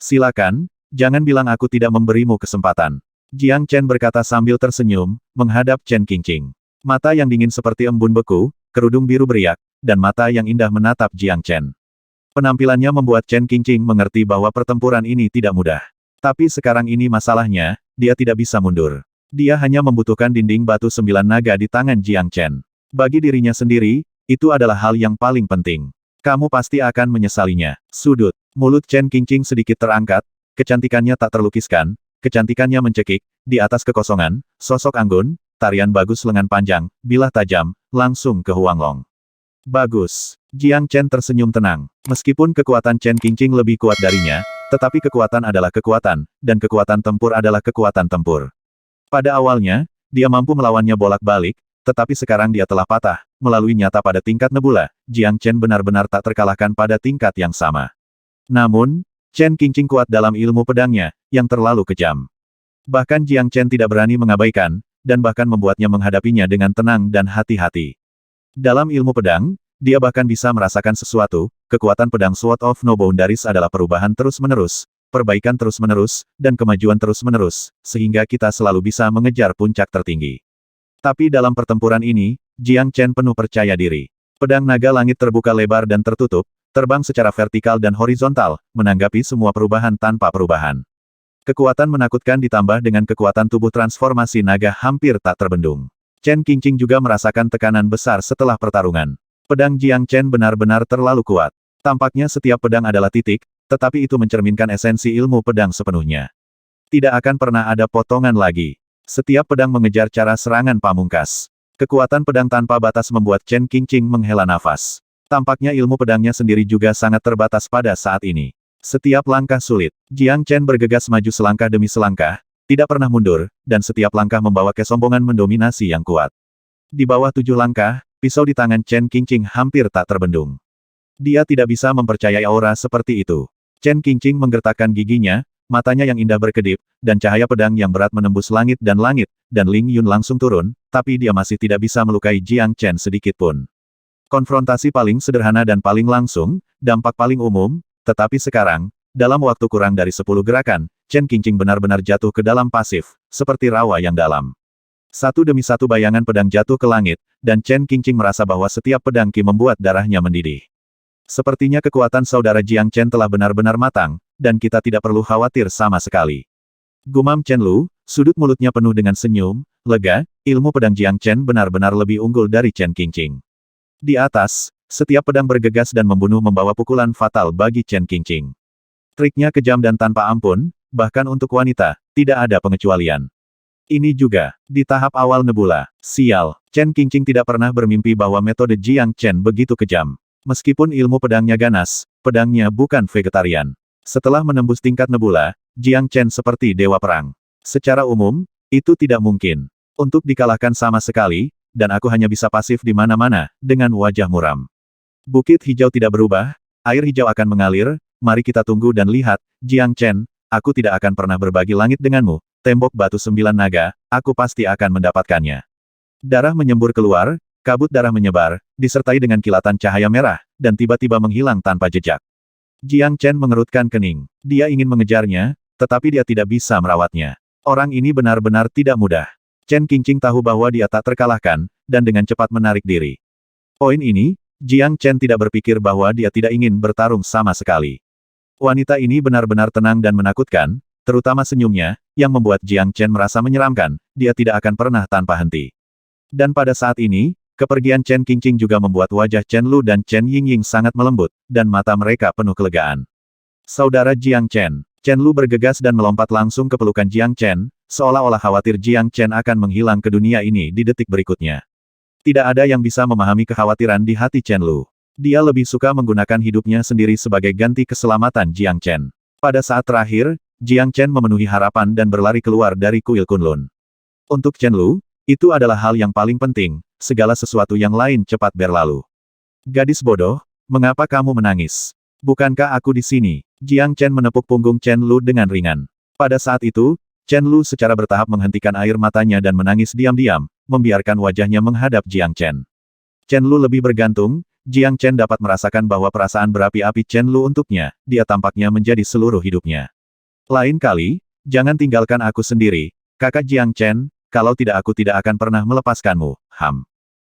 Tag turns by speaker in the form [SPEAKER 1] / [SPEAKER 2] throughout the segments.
[SPEAKER 1] Silakan, jangan bilang aku tidak memberimu kesempatan. Jiang Chen berkata sambil tersenyum, menghadap Chen Qingqing. Mata yang dingin seperti embun beku, kerudung biru beriak, dan mata yang indah menatap Jiang Chen. Penampilannya membuat Chen Qingqing mengerti bahwa pertempuran ini tidak mudah. Tapi sekarang ini masalahnya, dia tidak bisa mundur. Dia hanya membutuhkan dinding batu 9 naga di tangan Jiang Chen. Bagi dirinya sendiri, itu adalah hal yang paling penting. Kamu pasti akan menyesalinya. Sudut. Mulut Chen Qingqing sedikit terangkat, kecantikannya tak terlukiskan, kecantikannya mencekik, di atas kekosongan, sosok anggun, tarian bagus lengan panjang, bilah tajam, langsung ke Huanglong. Bagus. Jiang Chen tersenyum tenang. Meskipun kekuatan Chen Qingqing lebih kuat darinya, tetapi kekuatan adalah kekuatan, dan kekuatan tempur adalah kekuatan tempur. Pada awalnya, dia mampu melawannya bolak-balik, tetapi sekarang dia telah patah. Melalui nyata pada tingkat nebula, Jiang Chen benar-benar tak terkalahkan pada tingkat yang sama. Namun, Chen Qingqing kuat dalam ilmu pedangnya, yang terlalu kejam. Bahkan Jiang Chen tidak berani mengabaikan, dan bahkan membuatnya menghadapinya dengan tenang dan hati-hati. Dalam ilmu pedang, dia bahkan bisa merasakan sesuatu, kekuatan pedang Sword of No Boundaries adalah perubahan terus-menerus, perbaikan terus-menerus, dan kemajuan terus-menerus, sehingga kita selalu bisa mengejar puncak tertinggi. Tapi dalam pertempuran ini, Jiang Chen penuh percaya diri. Pedang naga langit terbuka lebar dan tertutup, terbang secara vertikal dan horizontal, menanggapi semua perubahan tanpa perubahan. Kekuatan menakutkan ditambah dengan kekuatan tubuh transformasi naga hampir tak terbendung. Chen Qingqing juga merasakan tekanan besar setelah pertarungan. Pedang Jiang Chen benar-benar terlalu kuat. Tampaknya setiap pedang adalah titik, tetapi itu mencerminkan esensi ilmu pedang sepenuhnya. Tidak akan pernah ada potongan lagi. Setiap pedang mengejar cara serangan pamungkas. Kekuatan pedang tanpa batas membuat Chen Qingqing menghela nafas. Tampaknya ilmu pedangnya sendiri juga sangat terbatas pada saat ini. Setiap langkah sulit. Jiang Chen bergegas maju selangkah demi selangkah, tidak pernah mundur, dan setiap langkah membawa kesombongan mendominasi yang kuat. Di bawah 7 langkah, pisau di tangan Chen Qingqing hampir tak terbendung. Dia tidak bisa mempercayai aura seperti itu. Chen Qingqing menggertakkan giginya, matanya yang indah berkedip, dan cahaya pedang yang berat menembus langit, dan Ling Yun langsung turun, tapi dia masih tidak bisa melukai Jiang Chen sedikitpun. Konfrontasi paling sederhana dan paling langsung, dampak paling umum, tetapi sekarang, dalam waktu kurang dari 10 gerakan, Chen Qingqing benar-benar jatuh ke dalam pasif, seperti rawa yang dalam. Satu demi satu bayangan pedang jatuh ke langit, dan Chen Qingqing merasa bahwa setiap pedang Qi membuat darahnya mendidih. Sepertinya kekuatan saudara Jiang Chen telah benar-benar matang, dan kita tidak perlu khawatir sama sekali. Gumam Chen Lu, sudut mulutnya penuh dengan senyum, lega, ilmu pedang Jiang Chen benar-benar lebih unggul dari Chen Qingqing. Di atas, setiap pedang bergegas dan membawa pukulan fatal bagi Chen Qingqing. Triknya kejam dan tanpa ampun, bahkan untuk wanita, tidak ada pengecualian. Ini juga, di tahap awal nebula. Sial, Chen Qingqing tidak pernah bermimpi bahwa metode Jiang Chen begitu kejam. Meskipun ilmu pedangnya ganas, pedangnya bukan vegetarian. Setelah menembus tingkat nebula, Jiang Chen seperti dewa perang. Secara umum, itu tidak mungkin untuk dikalahkan sama sekali, dan aku hanya bisa pasif di mana-mana, dengan wajah muram. Bukit hijau tidak berubah, air hijau akan mengalir, mari kita tunggu dan lihat, Jiang Chen, aku tidak akan pernah berbagi langit denganmu, tembok batu 9 naga, aku pasti akan mendapatkannya. Darah menyembur keluar, kabut darah menyebar, disertai dengan kilatan cahaya merah, dan tiba-tiba menghilang tanpa jejak. Jiang Chen mengerutkan kening. Dia ingin mengejarnya, tetapi dia tidak bisa merawatnya. Orang ini benar-benar tidak mudah. Chen Qingqing tahu bahwa dia tak terkalahkan, dan dengan cepat menarik diri. Poin ini, Jiang Chen tidak berpikir bahwa dia tidak ingin bertarung sama sekali. Wanita ini benar-benar tenang dan menakutkan, terutama senyumnya, yang membuat Jiang Chen merasa menyeramkan, dia tidak akan pernah tanpa henti. Dan pada saat ini, kepergian Chen Qingqing juga membuat wajah Chen Lu dan Chen Yingying sangat melembut, dan mata mereka penuh kelegaan. Saudara Jiang Chen. Chen Lu bergegas dan melompat langsung ke pelukan Jiang Chen, seolah-olah khawatir Jiang Chen akan menghilang ke dunia ini di detik berikutnya. Tidak ada yang bisa memahami kekhawatiran di hati Chen Lu. Dia lebih suka menggunakan hidupnya sendiri sebagai ganti keselamatan Jiang Chen. Pada saat terakhir, Jiang Chen memenuhi harapan dan berlari keluar dari kuil Kunlun. Untuk Chen Lu, itu adalah hal yang paling penting, segala sesuatu yang lain cepat berlalu. Gadis bodoh, mengapa kamu menangis? Bukankah aku di sini? Jiang Chen menepuk punggung Chen Lu dengan ringan. Pada saat itu, Chen Lu secara bertahap menghentikan air matanya dan menangis diam-diam, membiarkan wajahnya menghadap Jiang Chen. Chen Lu lebih bergantung, Jiang Chen dapat merasakan bahwa perasaan berapi-api Chen Lu untuknya, dia tampaknya menjadi seluruh hidupnya. Lain kali, jangan tinggalkan aku sendiri, kakak Jiang Chen, kalau tidak aku tidak akan pernah melepaskanmu,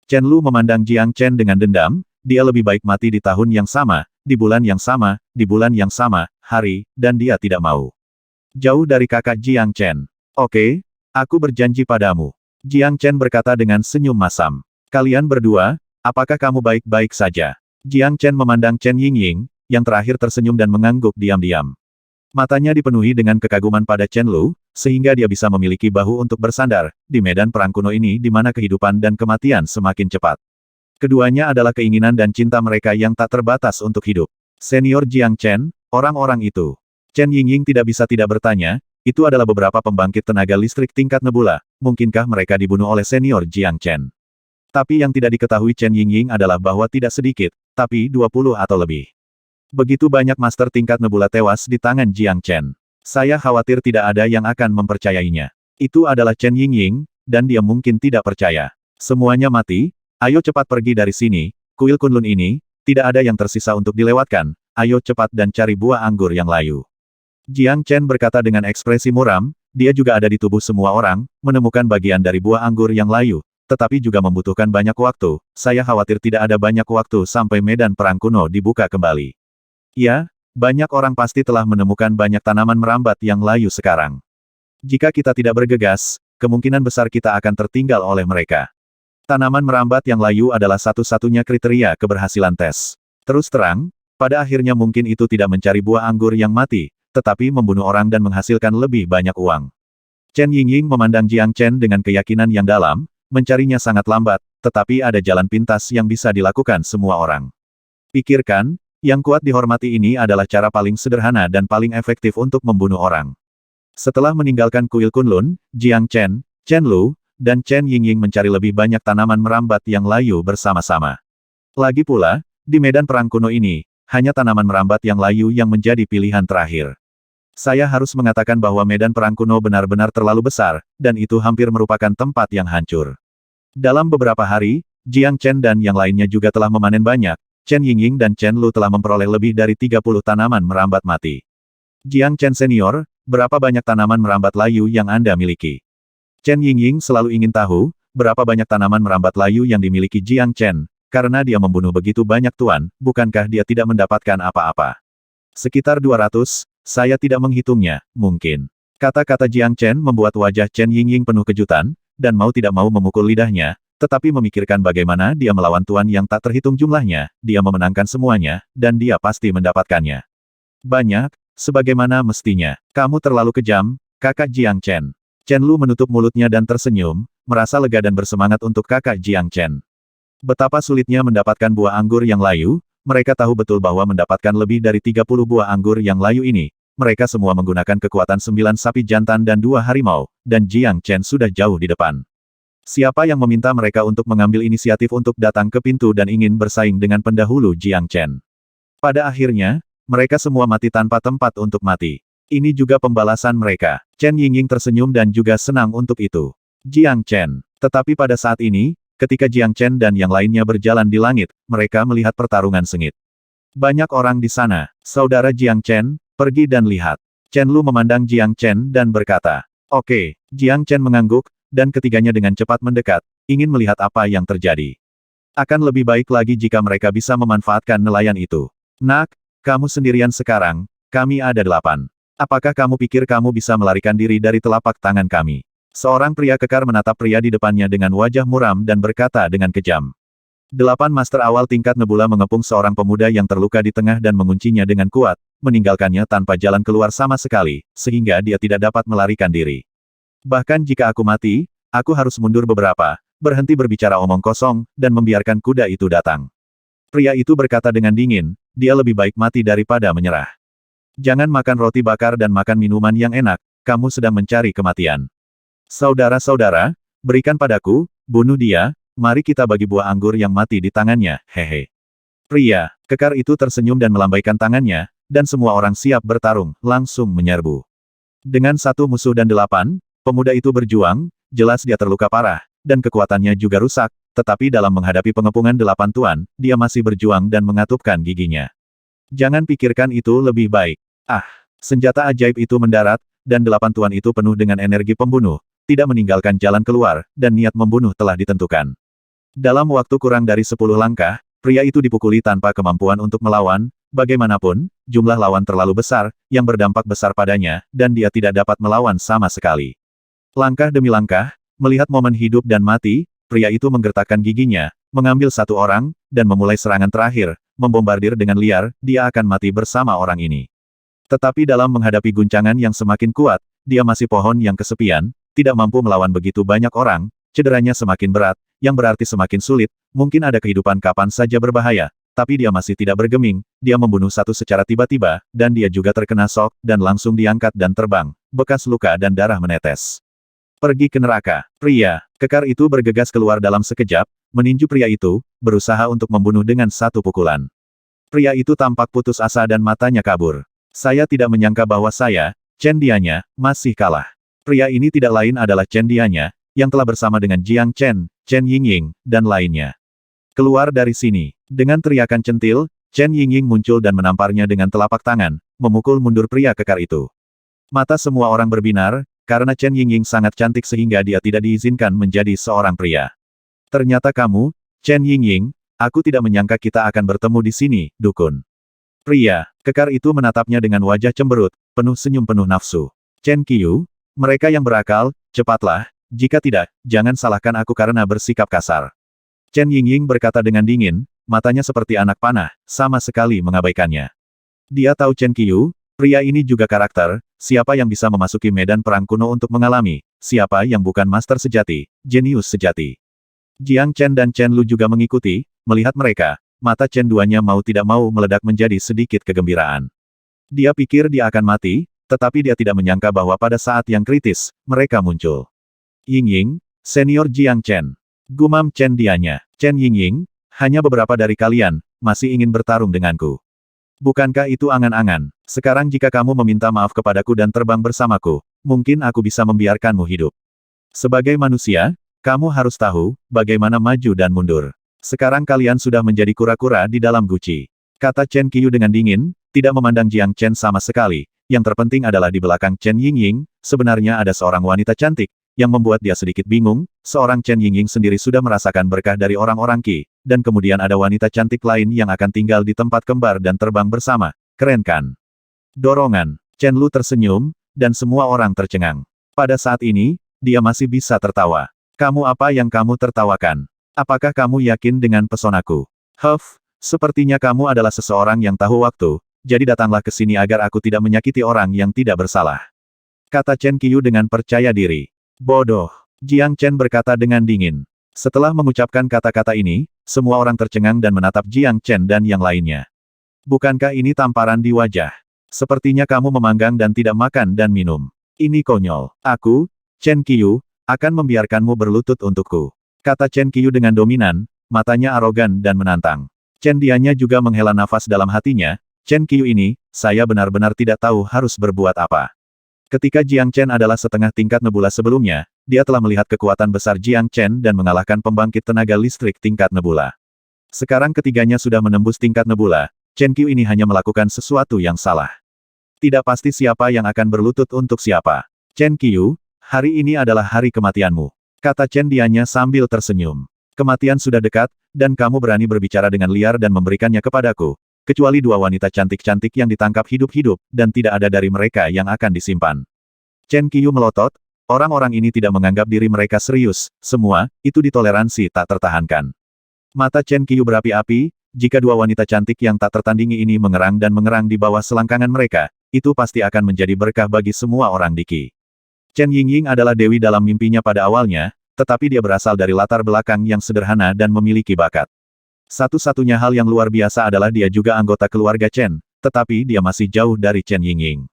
[SPEAKER 1] Chen Lu memandang Jiang Chen dengan dendam, dia lebih baik mati di tahun yang sama, di bulan yang sama, di bulan yang sama, hari, dan dia tidak mau. Jauh dari kakak Jiang Chen. Oke, aku berjanji padamu. Jiang Chen berkata dengan senyum masam. Kalian berdua, apakah kamu baik-baik saja? Jiang Chen memandang Chen Yingying, yang terakhir tersenyum dan mengangguk diam-diam. Matanya dipenuhi dengan kekaguman pada Chen Lu, sehingga dia bisa memiliki bahu untuk bersandar, di medan perang kuno ini di mana kehidupan dan kematian semakin cepat. Keduanya adalah keinginan dan cinta mereka yang tak terbatas untuk hidup. Senior Jiang Chen, orang-orang itu. Chen Yingying tidak bisa tidak bertanya, itu adalah beberapa pembangkit tenaga listrik tingkat nebula, mungkinkah mereka dibunuh oleh senior Jiang Chen? Tapi yang tidak diketahui Chen Yingying adalah bahwa tidak sedikit, tapi 20 atau lebih. Begitu banyak master tingkat nebula tewas di tangan Jiang Chen. Saya khawatir tidak ada yang akan mempercayainya. Itu adalah Chen Yingying, dan dia mungkin tidak percaya. Semuanya mati, ayo cepat pergi dari sini, kuil Kunlun ini, tidak ada yang tersisa untuk dilewatkan, ayo cepat dan cari buah anggur yang layu. Jiang Chen berkata dengan ekspresi muram, dia juga ada di tubuh semua orang, menemukan bagian dari buah anggur yang layu, tetapi juga membutuhkan banyak waktu, saya khawatir tidak ada banyak waktu sampai medan perang kuno dibuka kembali. Ya, banyak orang pasti telah menemukan banyak tanaman merambat yang layu sekarang. Jika kita tidak bergegas, kemungkinan besar kita akan tertinggal oleh mereka. Tanaman merambat yang layu adalah satu-satunya kriteria keberhasilan tes. Terus terang, pada akhirnya mungkin itu tidak mencari buah anggur yang mati, tetapi membunuh orang dan menghasilkan lebih banyak uang. Chen Yingying memandang Jiang Chen dengan keyakinan yang dalam, mencarinya sangat lambat, tetapi ada jalan pintas yang bisa dilakukan semua orang. Pikirkan, yang kuat dihormati ini adalah cara paling sederhana dan paling efektif untuk membunuh orang. Setelah meninggalkan kuil Kunlun, Jiang Chen, Chen Lu, dan Chen Yingying mencari lebih banyak tanaman merambat yang layu bersama-sama. Lagi pula, di medan perang kuno ini, hanya tanaman merambat yang layu yang menjadi pilihan terakhir. Saya harus mengatakan bahwa medan perang kuno benar-benar terlalu besar, dan itu hampir merupakan tempat yang hancur. Dalam beberapa hari, Jiang Chen dan yang lainnya juga telah memanen banyak, Chen Yingying dan Chen Lu telah memperoleh lebih dari 30 tanaman merambat mati. Jiang Chen Senior, berapa banyak tanaman merambat layu yang Anda miliki? Chen Yingying selalu ingin tahu, berapa banyak tanaman merambat layu yang dimiliki Jiang Chen, karena dia membunuh begitu banyak tuan, bukankah dia tidak mendapatkan apa-apa? Sekitar 200, saya tidak menghitungnya, mungkin. Kata-kata Jiang Chen membuat wajah Chen Yingying penuh kejutan, dan mau tidak mau memukul lidahnya, tetapi memikirkan bagaimana dia melawan tuan yang tak terhitung jumlahnya, dia memenangkan semuanya, dan dia pasti mendapatkannya. Banyak, sebagaimana mestinya. Kamu terlalu kejam, kakak Jiang Chen. Chen Lu menutup mulutnya dan tersenyum, merasa lega dan bersemangat untuk kakak Jiang Chen. Betapa sulitnya mendapatkan buah anggur yang layu, mereka tahu betul bahwa mendapatkan lebih dari 30 buah anggur yang layu ini, mereka semua menggunakan kekuatan 9 sapi jantan dan 2 harimau, dan Jiang Chen sudah jauh di depan. Siapa yang meminta mereka untuk mengambil inisiatif untuk datang ke pintu dan ingin bersaing dengan pendahulu Jiang Chen? Pada akhirnya, mereka semua mati tanpa tempat untuk mati. Ini juga pembalasan mereka. Chen Yingying tersenyum dan juga senang untuk itu. Jiang Chen. Tetapi pada saat ini, ketika Jiang Chen dan yang lainnya berjalan di langit, mereka melihat pertarungan sengit. Banyak orang di sana. Saudara Jiang Chen, pergi dan lihat. Chen Lu memandang Jiang Chen dan berkata, "Oke." Jiang Chen mengangguk, dan ketiganya dengan cepat mendekat, ingin melihat apa yang terjadi. Akan lebih baik lagi jika mereka bisa memanfaatkan nelayan itu. Nak, kamu sendirian sekarang, kami ada 8. Apakah kamu pikir kamu bisa melarikan diri dari telapak tangan kami? Seorang pria kekar menatap pria di depannya dengan wajah muram dan berkata dengan kejam. 8 master awal tingkat nebula mengepung seorang pemuda yang terluka di tengah dan menguncinya dengan kuat, meninggalkannya tanpa jalan keluar sama sekali, sehingga dia tidak dapat melarikan diri. Bahkan jika aku mati, aku harus mundur beberapa, berhenti berbicara omong kosong, dan membiarkan kuda itu datang. Pria itu berkata dengan dingin, dia lebih baik mati daripada menyerah. Jangan makan roti bakar dan makan minuman yang enak, kamu sedang mencari kematian. Saudara-saudara, berikan padaku, bunuh dia, mari kita bagi buah anggur yang mati di tangannya, hehe. Pria kekar itu tersenyum dan melambaikan tangannya, dan semua orang siap bertarung, langsung menyerbu. Dengan 1 musuh dan 8, pemuda itu berjuang, jelas dia terluka parah, dan kekuatannya juga rusak, tetapi dalam menghadapi pengepungan delapan tuan, dia masih berjuang dan mengatupkan giginya. Jangan pikirkan itu lebih baik. Ah, senjata ajaib itu mendarat, dan delapan tuan itu penuh dengan energi pembunuh, tidak meninggalkan jalan keluar, dan niat membunuh telah ditentukan. Dalam waktu kurang dari 10 langkah, pria itu dipukuli tanpa kemampuan untuk melawan, bagaimanapun, jumlah lawan terlalu besar, yang berdampak besar padanya, dan dia tidak dapat melawan sama sekali. Langkah demi langkah, melihat momen hidup dan mati, pria itu menggertakkan giginya, mengambil satu orang, dan memulai serangan terakhir, membombardir dengan liar, dia akan mati bersama orang ini. Tetapi dalam menghadapi guncangan yang semakin kuat, dia masih pohon yang kesepian, tidak mampu melawan begitu banyak orang, cederanya semakin berat, yang berarti semakin sulit, mungkin ada kehidupan kapan saja berbahaya, tapi dia masih tidak bergeming, dia membunuh satu secara tiba-tiba, dan dia juga terkena shock, dan langsung diangkat dan terbang, bekas luka dan darah menetes. Pergi ke neraka. Pria kekar itu bergegas keluar dalam sekejap, meninju pria itu, berusaha untuk membunuh dengan satu pukulan. Pria itu tampak putus asa dan matanya kabur. Saya tidak menyangka bahwa saya, Chen Dianya, masih kalah. Pria ini tidak lain adalah Chen Dianya, yang telah bersama dengan Jiang Chen, Chen Yingying, dan lainnya. Keluar dari sini. Dengan teriakan centil, Chen Yingying muncul dan menamparnya dengan telapak tangan, memukul mundur pria kekar itu. Mata semua orang berbinar, karena Chen Yingying sangat cantik sehingga dia tidak diizinkan menjadi seorang pria. Ternyata kamu, Chen Yingying, aku tidak menyangka kita akan bertemu di sini, dukun. Pria kekar itu menatapnya dengan wajah cemberut, penuh senyum penuh nafsu. Chen Qiu, mereka yang berakal, cepatlah. Jika tidak, jangan salahkan aku karena bersikap kasar. Chen Yingying berkata dengan dingin, matanya seperti anak panah, sama sekali mengabaikannya. Dia tahu Chen Qiu, pria ini juga karakter, siapa yang bisa memasuki medan perang kuno untuk mengalami, siapa yang bukan master sejati, jenius sejati. Jiang Chen dan Chen Lu juga mengikuti, melihat mereka, mata Chen duanya mau tidak mau meledak menjadi sedikit kegembiraan. Dia pikir dia akan mati, tetapi dia tidak menyangka bahwa pada saat yang kritis, mereka muncul. Yingying, senior Jiang Chen. Gumam Chen Dianya. Chen Yingying, hanya beberapa dari kalian, masih ingin bertarung denganku. Bukankah itu angan-angan? Sekarang jika kamu meminta maaf kepadaku dan terbang bersamaku, mungkin aku bisa membiarkanmu hidup. Sebagai manusia, kamu harus tahu, bagaimana maju dan mundur. Sekarang kalian sudah menjadi kura-kura di dalam guci. Kata Chen Qiu dengan dingin, tidak memandang Jiang Chen sama sekali. Yang terpenting adalah di belakang Chen Yingying, sebenarnya ada seorang wanita cantik, yang membuat dia sedikit bingung, seorang Chen Yingying sendiri sudah merasakan berkah dari orang-orang Qi, dan kemudian ada wanita cantik lain yang akan tinggal di tempat kembar dan terbang bersama. Keren kan? Dorongan. Chen Lu tersenyum, dan semua orang tercengang. Pada saat ini, dia masih bisa tertawa. Kamu apa yang kamu tertawakan? Apakah kamu yakin dengan pesonaku? Sepertinya kamu adalah seseorang yang tahu waktu, jadi datanglah ke sini agar aku tidak menyakiti orang yang tidak bersalah. Kata Chen Qiu dengan percaya diri. Bodoh. Jiang Chen berkata dengan dingin. Setelah mengucapkan kata-kata ini, semua orang tercengang dan menatap Jiang Chen dan yang lainnya. Bukankah ini tamparan di wajah? Sepertinya kamu memanggang dan tidak makan dan minum. Ini konyol. Aku, Chen Qiu, akan membiarkanmu berlutut untukku. Kata Chen Qiu dengan dominan, matanya arogan dan menantang. Chen Dianya juga menghela nafas dalam hatinya, Chen Qiu ini, saya benar-benar tidak tahu harus berbuat apa. Ketika Jiang Chen adalah setengah tingkat nebula sebelumnya, dia telah melihat kekuatan besar Jiang Chen dan mengalahkan pembangkit tenaga listrik tingkat nebula. Sekarang ketiganya sudah menembus tingkat nebula, Chen Qiu ini hanya melakukan sesuatu yang salah. Tidak pasti siapa yang akan berlutut untuk siapa. Chen Qiu, hari ini adalah hari kematianmu. Kata Chen Dianya sambil tersenyum. Kematian sudah dekat, dan kamu berani berbicara dengan liar dan memberikannya kepadaku. Kecuali dua wanita cantik-cantik yang ditangkap hidup-hidup, dan tidak ada dari mereka yang akan disimpan. Chen Qiu melotot, orang-orang ini tidak menganggap diri mereka serius, semua, itu ditoleransi tak tertahankan. Mata Chen Qiu berapi-api, jika dua wanita cantik yang tak tertandingi ini mengerang dan mengerang di bawah selangkangan mereka, itu pasti akan menjadi berkah bagi semua orang di Qi. Chen Yingying adalah dewi dalam mimpinya pada awalnya, tetapi dia berasal dari latar belakang yang sederhana dan memiliki bakat. Satu-satunya hal yang luar biasa adalah dia juga anggota keluarga Chen, tetapi dia masih jauh dari Chen Yingying.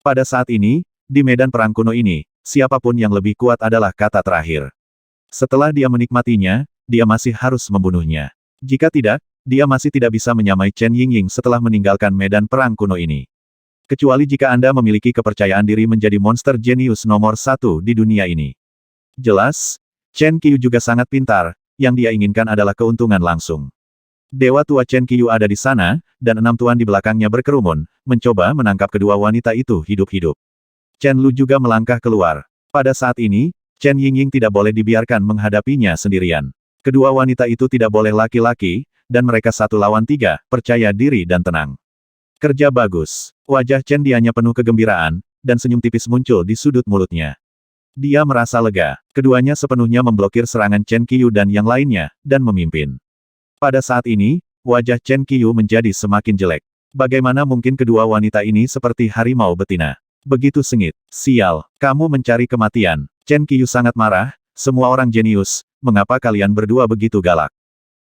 [SPEAKER 1] Pada saat ini, di medan perang kuno ini, siapapun yang lebih kuat adalah kata terakhir. Setelah dia menikmatinya, dia masih harus membunuhnya. Jika tidak, dia masih tidak bisa menyamai Chen Yingying setelah meninggalkan medan perang kuno ini. Kecuali jika Anda memiliki kepercayaan diri menjadi monster jenius nomor 1 di dunia ini. Jelas, Chen Qiu juga sangat pintar, yang dia inginkan adalah keuntungan langsung. Dewa tua Chen Qiyu ada di sana, dan 6 tuan di belakangnya berkerumun, mencoba menangkap kedua wanita itu hidup-hidup. Chen Lu juga melangkah keluar. Pada saat ini, Chen Yingying tidak boleh dibiarkan menghadapinya sendirian. Kedua wanita itu tidak boleh laki-laki, dan mereka 1 lawan 3, percaya diri dan tenang. Kerja bagus. Wajah Chen Dianya penuh kegembiraan, dan senyum tipis muncul di sudut mulutnya. Dia merasa lega. Keduanya sepenuhnya memblokir serangan Chen Qiyu dan yang lainnya, dan memimpin. Pada saat ini, wajah Chen Qiyu menjadi semakin jelek. Bagaimana mungkin kedua wanita ini seperti harimau betina? Begitu sengit. Sial, kamu mencari kematian. Chen Qiyu sangat marah, semua orang jenius, mengapa kalian berdua begitu galak?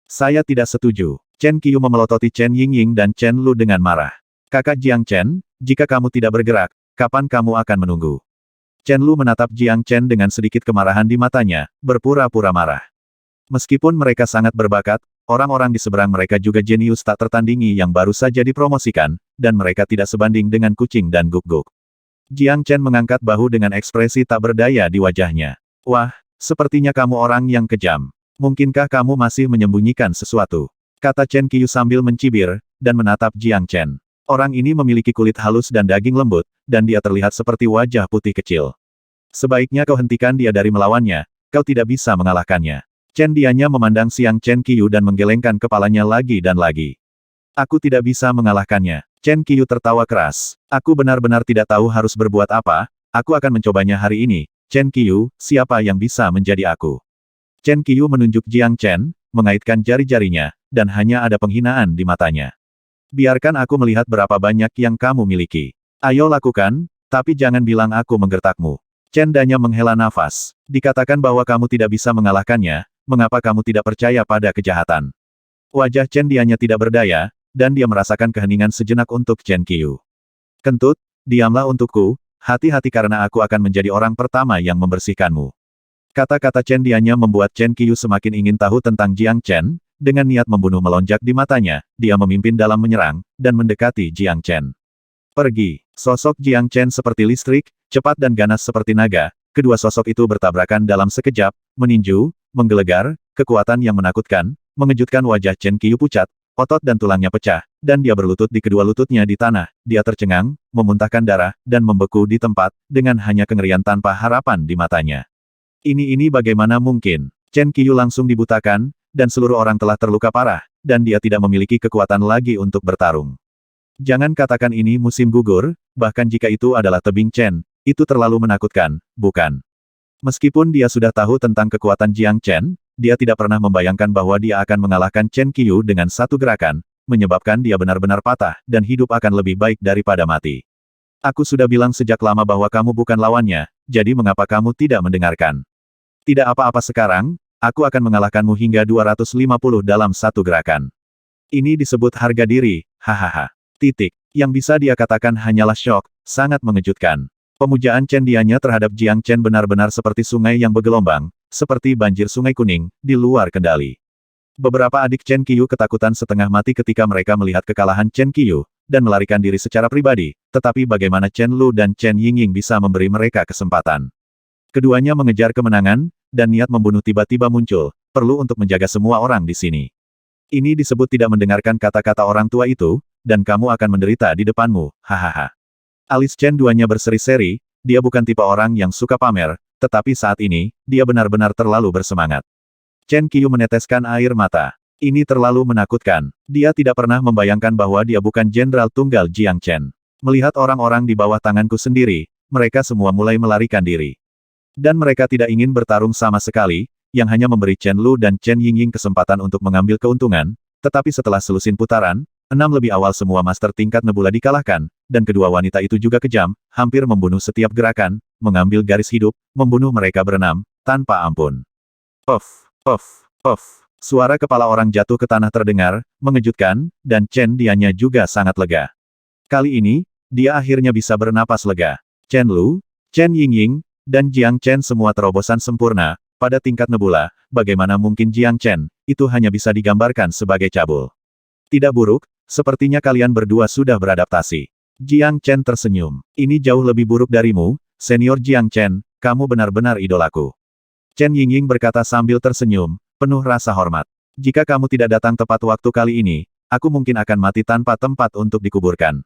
[SPEAKER 1] Saya tidak setuju. Chen Qiyu memelototi Chen Yingying dan Chen Lu dengan marah. Kakak Jiang Chen, jika kamu tidak bergerak, kapan kamu akan menunggu? Chen Lu menatap Jiang Chen dengan sedikit kemarahan di matanya, berpura-pura marah. Meskipun mereka sangat berbakat, orang-orang di seberang mereka juga jenius tak tertandingi yang baru saja dipromosikan, dan mereka tidak sebanding dengan kucing dan guk-guk. Jiang Chen mengangkat bahu dengan ekspresi tak berdaya di wajahnya. Wah, sepertinya kamu orang yang kejam. Mungkinkah kamu masih menyembunyikan sesuatu? Kata Chen Qiyu sambil mencibir, dan menatap Jiang Chen. Orang ini memiliki kulit halus dan daging lembut, dan dia terlihat seperti wajah putih kecil. Sebaiknya kau hentikan dia dari melawannya, kau tidak bisa mengalahkannya. Chen Dianya memandang Siang Chen Qiyu dan menggelengkan kepalanya lagi dan lagi. Aku tidak bisa mengalahkannya. Chen Qiyu tertawa keras. Aku benar-benar tidak tahu harus berbuat apa, aku akan mencobanya hari ini. Chen Qiyu, siapa yang bisa menjadi aku? Chen Qiyu menunjuk Jiang Chen, mengaitkan jari-jarinya, dan hanya ada penghinaan di matanya. Biarkan aku melihat berapa banyak yang kamu miliki. Ayo lakukan, tapi jangan bilang aku menggertakmu. Chen Danya menghela nafas. Dikatakan bahwa kamu tidak bisa mengalahkannya, mengapa kamu tidak percaya pada kejahatan? Wajah Chen Dianya tidak berdaya, dan dia merasakan keheningan sejenak untuk Chen Qiyu. Kentut, diamlah untukku, hati-hati karena aku akan menjadi orang pertama yang membersihkanmu. Kata-kata Chen Dianya membuat Chen Qiyu semakin ingin tahu tentang Jiang Chen, dengan niat membunuh melonjak di matanya, dia memimpin dalam menyerang, dan mendekati Jiang Chen. Pergi. Sosok Jiang Chen seperti listrik, cepat dan ganas seperti naga, kedua sosok itu bertabrakan dalam sekejap, meninju, menggelegar, kekuatan yang menakutkan, mengejutkan wajah Chen Qiyu pucat, otot dan tulangnya pecah, dan dia berlutut di kedua lututnya di tanah, dia tercengang, memuntahkan darah, dan membeku di tempat, dengan hanya kengerian tanpa harapan di matanya. Ini bagaimana mungkin? Chen Qiyu langsung dibutakan, dan seluruh orang telah terluka parah, dan dia tidak memiliki kekuatan lagi untuk bertarung. Jangan katakan ini musim gugur, bahkan jika itu adalah tebing Chen, itu terlalu menakutkan, bukan? Meskipun dia sudah tahu tentang kekuatan Jiang Chen, dia tidak pernah membayangkan bahwa dia akan mengalahkan Chen Qiyu dengan satu gerakan, menyebabkan dia benar-benar patah, dan hidup akan lebih baik daripada mati. Aku sudah bilang sejak lama bahwa kamu bukan lawannya, jadi mengapa kamu tidak mendengarkan? Tidak apa-apa sekarang, aku akan mengalahkanmu hingga 250 dalam satu gerakan. Ini disebut harga diri, hahaha. Titik. Yang bisa dia katakan hanyalah syok, sangat mengejutkan. Pemujaan Chen Dianya terhadap Jiang Chen benar-benar seperti sungai yang bergelombang, seperti banjir sungai kuning, di luar kendali. Beberapa adik Chen Qiyu ketakutan setengah mati ketika mereka melihat kekalahan Chen Qiyu, dan melarikan diri secara pribadi, tetapi bagaimana Chen Lu dan Chen Yingying bisa memberi mereka kesempatan. Keduanya mengejar kemenangan, dan niat membunuh tiba-tiba muncul, perlu untuk menjaga semua orang di sini. Ini disebut tidak mendengarkan kata-kata orang tua itu, dan kamu akan menderita di depanmu, hahaha. Alis Chen duanya berseri-seri, dia bukan tipe orang yang suka pamer, tetapi saat ini, dia benar-benar terlalu bersemangat. Chen Qiyu meneteskan air mata. Ini terlalu menakutkan. Dia tidak pernah membayangkan bahwa dia bukan jenderal tunggal Jiang Chen. Melihat orang-orang di bawah tanganku sendiri, mereka semua mulai melarikan diri. Dan mereka tidak ingin bertarung sama sekali, yang hanya memberi Chen Lu dan Chen Yingying kesempatan untuk mengambil keuntungan, tetapi setelah selusin putaran, 6 lebih awal semua master tingkat nebula dikalahkan, dan kedua wanita itu juga kejam, hampir membunuh setiap gerakan, mengambil garis hidup, membunuh mereka berenam, tanpa ampun. Puff, puff, puff. Suara kepala orang jatuh ke tanah terdengar, mengejutkan, dan Chen Dianya juga sangat lega. Kali ini, dia akhirnya bisa bernapas lega. Chen Lu, Chen Yingying, dan Jiang Chen semua terobosan sempurna, pada tingkat nebula, bagaimana mungkin Jiang Chen, itu hanya bisa digambarkan sebagai cabul. Tidak buruk, sepertinya kalian berdua sudah beradaptasi. Jiang Chen tersenyum. Ini jauh lebih buruk darimu, senior Jiang Chen, kamu benar-benar idolaku. Chen Yingying berkata sambil tersenyum, penuh rasa hormat. Jika kamu tidak datang tepat waktu kali ini, aku mungkin akan mati tanpa tempat untuk dikuburkan.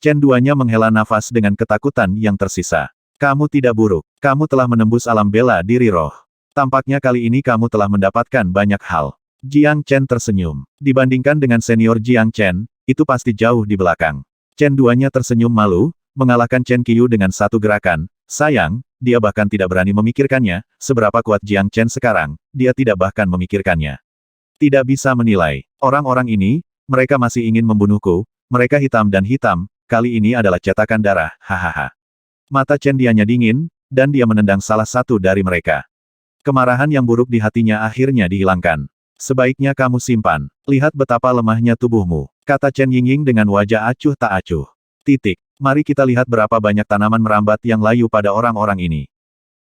[SPEAKER 1] Chen duanya menghela nafas dengan ketakutan yang tersisa. Kamu tidak buruk. Kamu telah menembus alam bela diri roh. Tampaknya kali ini kamu telah mendapatkan banyak hal. Jiang Chen tersenyum. Dibandingkan dengan senior Jiang Chen, itu pasti jauh di belakang. Chen duanya tersenyum malu, mengalahkan Chen Qiyu dengan satu gerakan. Sayang, dia bahkan tidak berani memikirkannya, seberapa kuat Jiang Chen sekarang, dia tidak bahkan memikirkannya. Tidak bisa menilai. Orang-orang ini, mereka masih ingin membunuhku, mereka hitam dan hitam, kali ini adalah cetakan darah, hahaha. Mata Chen dianya dingin, dan dia menendang salah satu dari mereka. Kemarahan yang buruk di hatinya akhirnya dihilangkan. Sebaiknya kamu simpan. Lihat betapa lemahnya tubuhmu, kata Chen Yingying dengan wajah acuh tak acuh. Titik. Mari kita lihat berapa banyak tanaman merambat yang layu pada orang-orang ini,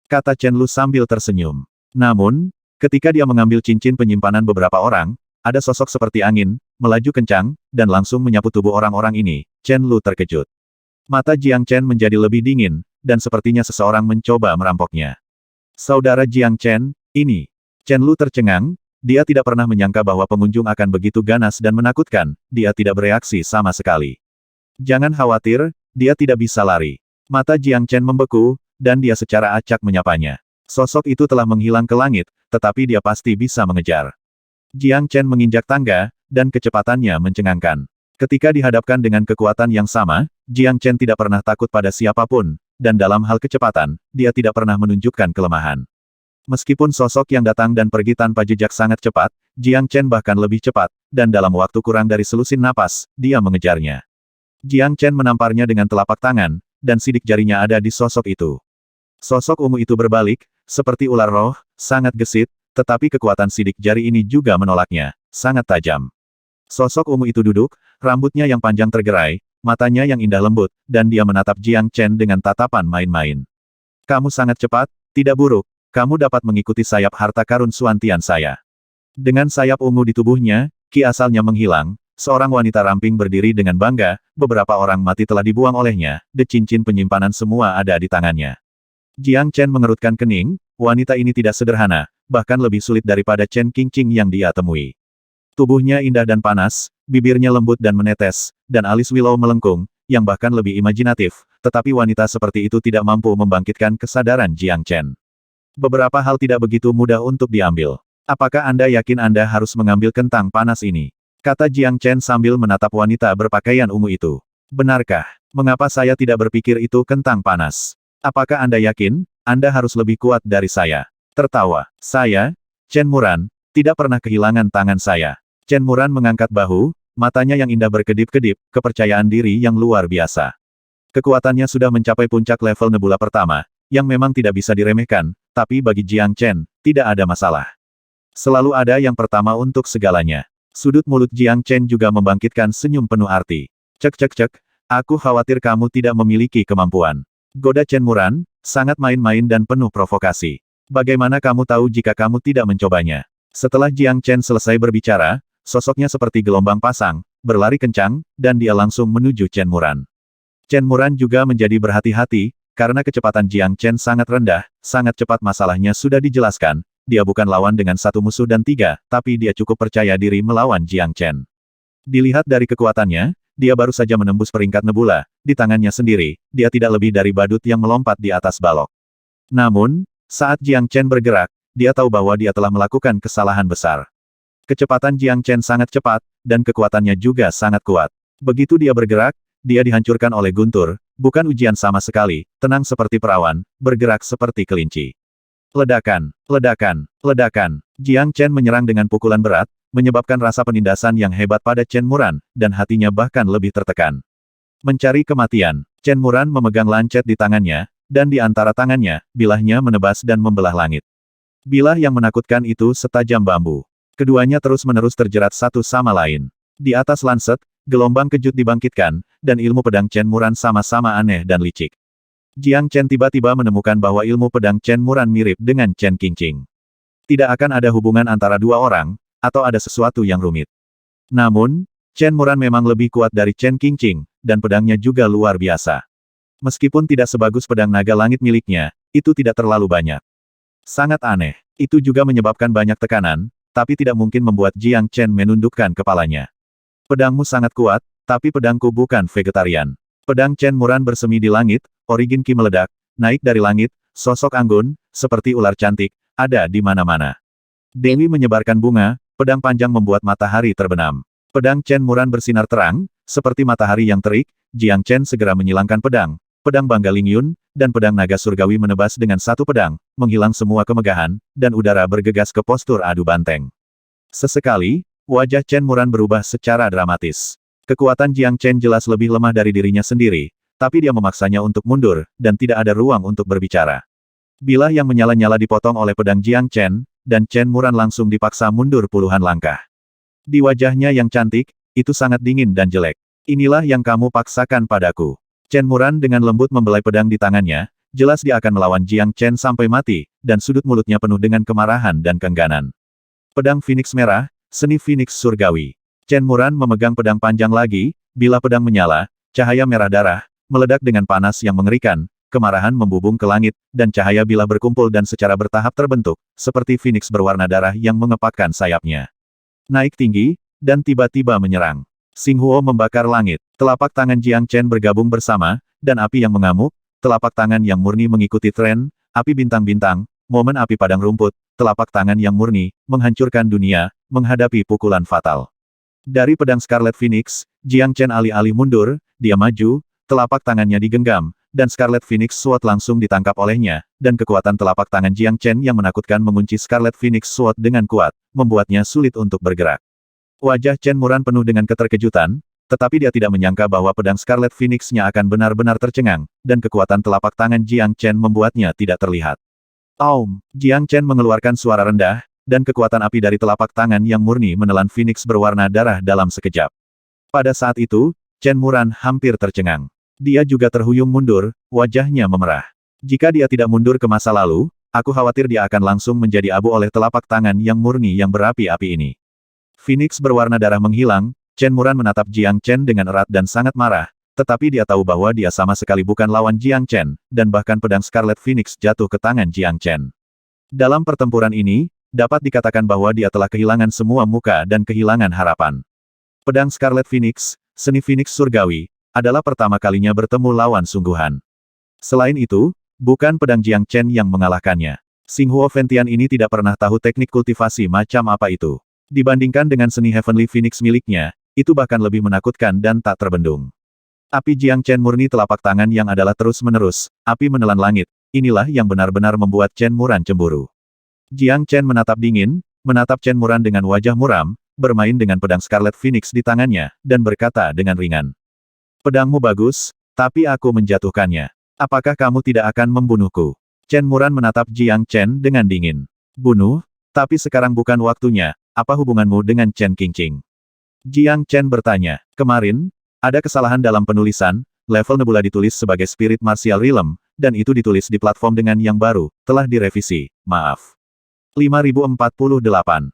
[SPEAKER 1] kata Chen Lu sambil tersenyum. Namun, ketika dia mengambil cincin penyimpanan beberapa orang, ada sosok seperti angin, melaju kencang, dan langsung menyapu tubuh orang-orang ini. Chen Lu terkejut. Mata Jiang Chen menjadi lebih dingin, dan sepertinya seseorang mencoba merampoknya. Saudara Jiang Chen, ini. Chen Lu tercengang, dia tidak pernah menyangka bahwa pengunjung akan begitu ganas dan menakutkan, dia tidak bereaksi sama sekali. Jangan khawatir, dia tidak bisa lari. Mata Jiang Chen membeku, dan dia secara acak menyapanya. Sosok itu telah menghilang ke langit, tetapi dia pasti bisa mengejar. Jiang Chen menginjak tangga, dan kecepatannya mencengangkan. Ketika dihadapkan dengan kekuatan yang sama, Jiang Chen tidak pernah takut pada siapapun, dan dalam hal kecepatan, dia tidak pernah menunjukkan kelemahan. Meskipun sosok yang datang dan pergi tanpa jejak sangat cepat, Jiang Chen bahkan lebih cepat, dan dalam waktu kurang dari selusin napas, dia mengejarnya. Jiang Chen menamparnya dengan telapak tangan, dan sidik jarinya ada di sosok itu. Sosok ungu itu berbalik, seperti ular roh, sangat gesit, tetapi kekuatan sidik jari ini juga menolaknya, sangat tajam. Sosok ungu itu duduk, rambutnya yang panjang tergerai, matanya yang indah lembut, dan dia menatap Jiang Chen dengan tatapan main-main. Kamu sangat cepat, tidak buruk, kamu dapat mengikuti sayap harta karun Suantian saya. Dengan sayap ungu di tubuhnya, ki asalnya menghilang, seorang wanita ramping berdiri dengan bangga, beberapa orang mati telah dibuang olehnya, cincin penyimpanan semua ada di tangannya. Jiang Chen mengerutkan kening, wanita ini tidak sederhana, bahkan lebih sulit daripada Chen Qingqing yang dia temui. Tubuhnya indah dan panas, bibirnya lembut dan menetes, dan alis Willow melengkung, yang bahkan lebih imajinatif, tetapi wanita seperti itu tidak mampu membangkitkan kesadaran Jiang Chen. Beberapa hal tidak begitu mudah untuk diambil. Apakah Anda yakin Anda harus mengambil kentang panas ini? Kata Jiang Chen sambil menatap wanita berpakaian ungu itu. Benarkah? Mengapa saya tidak berpikir itu kentang panas? Apakah Anda yakin, Anda harus lebih kuat dari saya? Tertawa. Saya, Chen Muran, tidak pernah kehilangan tangan saya. Chen Muran mengangkat bahu, matanya yang indah berkedip-kedip, kepercayaan diri yang luar biasa. Kekuatannya sudah mencapai puncak level nebula pertama, yang memang tidak bisa diremehkan, tapi bagi Jiang Chen, tidak ada masalah. Selalu ada yang pertama untuk segalanya. Sudut mulut Jiang Chen juga membangkitkan senyum penuh arti. Cek cek cek, aku khawatir kamu tidak memiliki kemampuan. Goda Chen Muran, sangat main-main dan penuh provokasi. Bagaimana kamu tahu jika kamu tidak mencobanya? Setelah Jiang Chen selesai berbicara, sosoknya seperti gelombang pasang, berlari kencang, dan dia langsung menuju Chen Muran. Chen Muran juga menjadi berhati-hati, karena kecepatan Jiang Chen sangat rendah, sangat cepat masalahnya sudah dijelaskan, dia bukan lawan dengan satu musuh dan tiga, tapi dia cukup percaya diri melawan Jiang Chen. Dilihat dari kekuatannya, dia baru saja menembus peringkat nebula, di tangannya sendiri, dia tidak lebih dari badut yang melompat di atas balok. Namun, saat Jiang Chen bergerak, dia tahu bahwa dia telah melakukan kesalahan besar. Kecepatan Jiang Chen sangat cepat, dan kekuatannya juga sangat kuat. Begitu dia bergerak, dia dihancurkan oleh guntur, bukan ujian sama sekali, tenang seperti perawan, bergerak seperti kelinci. Ledakan, ledakan, ledakan. Jiang Chen menyerang dengan pukulan berat, menyebabkan rasa penindasan yang hebat pada Chen Muran, dan hatinya bahkan lebih tertekan. Mencari kematian, Chen Muran memegang lancet di tangannya, dan di antara tangannya, bilahnya menebas dan membelah langit. Bilah yang menakutkan itu setajam bambu. Keduanya terus-menerus terjerat satu sama lain. Di atas lancet, gelombang kejut dibangkitkan, dan ilmu pedang Chen Muran sama-sama aneh dan licik. Jiang Chen tiba-tiba menemukan bahwa ilmu pedang Chen Muran mirip dengan Chen Qingqing. Tidak akan ada hubungan antara dua orang, atau ada sesuatu yang rumit. Namun, Chen Muran memang lebih kuat dari Chen Qingqing, dan pedangnya juga luar biasa. Meskipun tidak sebagus pedang naga langit miliknya, itu tidak terlalu banyak. Sangat aneh. Itu juga menyebabkan banyak tekanan, tapi tidak mungkin membuat Jiang Chen menundukkan kepalanya. Pedangmu sangat kuat, tapi pedangku bukan vegetarian. Pedang Chen Muran bersemi di langit, origin Qi meledak, naik dari langit, sosok anggun, seperti ular cantik, ada di mana-mana. Dewi menyebarkan bunga, pedang panjang membuat matahari terbenam. Pedang Chen Muran bersinar terang, seperti matahari yang terik. Jiang Chen segera menyilangkan pedang Bangga Lingyun, dan pedang naga surgawi menebas dengan satu pedang, menghilang semua kemegahan, dan udara bergegas ke postur adu banteng. Sesekali, wajah Chen Muran berubah secara dramatis. Kekuatan Jiang Chen jelas lebih lemah dari dirinya sendiri, tapi dia memaksanya untuk mundur, dan tidak ada ruang untuk berbicara. Bilah yang menyala-nyala dipotong oleh pedang Jiang Chen, dan Chen Muran langsung dipaksa mundur puluhan langkah. Di wajahnya yang cantik, itu sangat dingin dan jelek. Inilah yang kamu paksakan padaku. Chen Muran dengan lembut membelai pedang di tangannya, jelas dia akan melawan Jiang Chen sampai mati, dan sudut mulutnya penuh dengan kemarahan dan keengganan. Pedang Phoenix Merah, seni Phoenix Surgawi. Chen Muran memegang pedang panjang lagi, bila pedang menyala, cahaya merah darah, meledak dengan panas yang mengerikan, kemarahan membubung ke langit, dan cahaya bilah berkumpul dan secara bertahap terbentuk, seperti Phoenix berwarna darah yang mengepakkan sayapnya. Naik tinggi, dan tiba-tiba menyerang. Xinghuo membakar langit. Telapak tangan Jiang Chen bergabung bersama, dan api yang mengamuk, telapak tangan yang murni mengikuti tren, api bintang-bintang, momen api padang rumput, telapak tangan yang murni, menghancurkan dunia, menghadapi pukulan fatal. Dari pedang Scarlet Phoenix, Jiang Chen alih-alih mundur, dia maju, telapak tangannya digenggam, dan Scarlet Phoenix Sword langsung ditangkap olehnya, dan kekuatan telapak tangan Jiang Chen yang menakutkan mengunci Scarlet Phoenix Sword dengan kuat, membuatnya sulit untuk bergerak. Wajah Chen Muran penuh dengan keterkejutan, tetapi dia tidak menyangka bahwa pedang Scarlet Phoenix-nya akan benar-benar tercengang, dan kekuatan telapak tangan Jiang Chen membuatnya tidak terlihat. Aum! Jiang Chen mengeluarkan suara rendah, dan kekuatan api dari telapak tangan yang murni menelan Phoenix berwarna darah dalam sekejap. Pada saat itu, Chen Muran hampir tercengang. Dia juga terhuyung mundur, wajahnya memerah. Jika dia tidak mundur ke masa lalu, aku khawatir dia akan langsung menjadi abu oleh telapak tangan yang murni yang berapi-api ini. Phoenix berwarna darah menghilang, Chen Muran menatap Jiang Chen dengan erat dan sangat marah, tetapi dia tahu bahwa dia sama sekali bukan lawan Jiang Chen, dan bahkan pedang Scarlet Phoenix jatuh ke tangan Jiang Chen. Dalam pertempuran ini, dapat dikatakan bahwa dia telah kehilangan semua muka dan kehilangan harapan. Pedang Scarlet Phoenix, seni Phoenix Surgawi, adalah pertama kalinya bertemu lawan sungguhan. Selain itu, bukan pedang Jiang Chen yang mengalahkannya. Xinghuo Fentian ini tidak pernah tahu teknik kultivasi macam apa itu. Dibandingkan dengan seni Heavenly Phoenix miliknya, itu bahkan lebih menakutkan dan tak terbendung. Api Jiang Chen murni telapak tangan yang adalah terus-menerus, api menelan langit, inilah yang benar-benar membuat Chen Muran cemburu. Jiang Chen menatap dingin, menatap Chen Muran dengan wajah muram, bermain dengan pedang Scarlet Phoenix di tangannya, dan berkata dengan ringan. Pedangmu bagus, tapi aku menjatuhkannya. Apakah kamu tidak akan membunuhku? Chen Muran menatap Jiang Chen dengan dingin. Bunuh? Tapi sekarang bukan waktunya. Apa hubunganmu dengan Chen Qingqing? Jiang Chen bertanya. Kemarin, ada kesalahan dalam penulisan, level nebula ditulis sebagai Spirit Martial Realm, dan itu ditulis di platform dengan yang baru, telah direvisi, maaf. 5048.